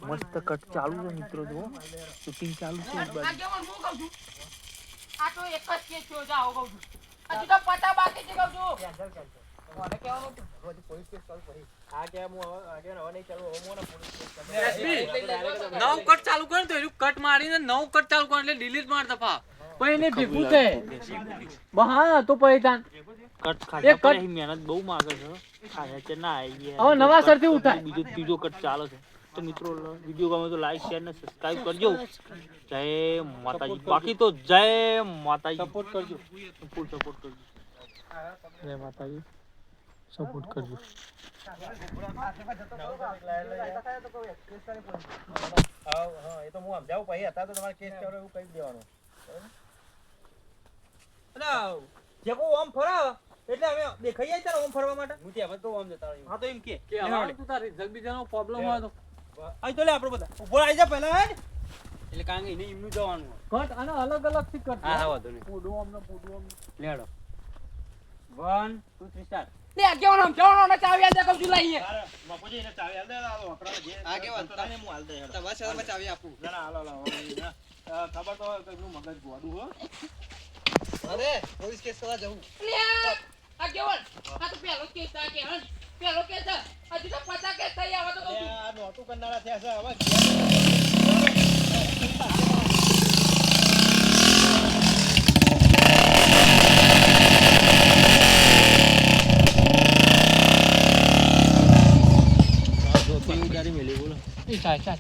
મસ્ત કટ ચાલુ છે મિત્રો, જો શૂટિંગ ચાલુ છે. એક બાજુ આ તો એક જ કેસ થયો જાઓ કહું છું. હજી તો પતા બાકી છે કહું છું. મને કહેવાનું હતું પોલીસ કેસ ચાલુ કરી. આ કે હું હવે નહીં ચાલુ હવે મને પોલીસ કેસ ચાલુ. નવ કટ ચાલુ કરે તો એનું કટ મારીને નવ કટ ચાલુ કરે એટલે ડિલીટ માર દફા. પછી એને ભીખું છે. બહા તો પછી તાન કટ ખાધા પર મહેનત બહુ માંગે છે. ખાધા છે ના આવી હવે નવા સરથી ઉઠાય. બીજો ત્રીજો કટ ચાલે છે. તો મિત્રો વિડિયો ગમે તો લાઈક શેર ને સબસ્ક્રાઇબ કરજો. જય માતાજી. બાકી તો જય માતાજી. સપોર્ટ કરજો. ફૂલ સપોર્ટ કરજો. જય માતાજી. સપોર્ટ કરજો. હા એ તો હું સમજાવું પછી હતા તો તમારે કેસ ચાલો એવું કહી દેવાનું. બરાબર જે કો ઓમ ફરા એટલે અમે દેખાઈ જાય તારે ઓમ ફરવા માટે હું ત્યાં તો ઓમ જતા રહ્યો. હા તો એમ કે હવે તું તારી જગબીજાનો પ્રોબ્લેમ હોય તો આઈ તો લે આપણે બધા ઉભો આવી જા પહેલા એટલે કાંગે એને એમનું જવાનું કટ અને અલગ અલગ થી કટ. હા વાંધો નહીં. પોડું આમનો લેડો 1 2 3 સ્ટાર્ટ. લે આગેવાનો જવાનો ચાવી આલ દે કહું છું લઈએ. બાપુજી એને ચાવી આલ દે આ વકરાને જે આગેવાન તને હું આલ દે હેડ તમારા શહેરમાં ચાવી આપું. ના હાલો ખબર તો કઈનું મગજ ગોડું હો. અરે પોલીસ કેસ કરવા જવું. લે આગેવાન આ તો પેલો કેસ આ કે હન પેલો કેસ હજી તો 50 કેસ થઈ આવા તો કહું છું. આ નોટું કંડાળા થયા છે હવે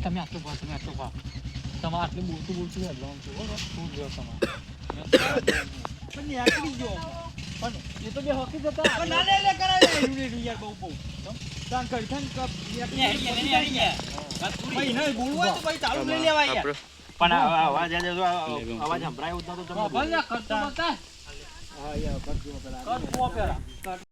તમે આટલું ભાવ તમે આટલું ભાવ તમારે આટલું બોલતું બોલતું હેડલાઉં છું બરોબર શું ગયો તમારે પણ આટલી જો પણ એ તો બે હોકી જતા ના લે કરાય યાર બહુ બહુ તાન કરી થન કપ ભાઈ નહીં બોલવું હોય તો ભાઈ ચાલુ લઈ લેવાય યાર પણ અવાજ અવાજ સંભળાય ઉતા તો તમને ભલે ખર્ચો બતા હા યાર કરજો પેલા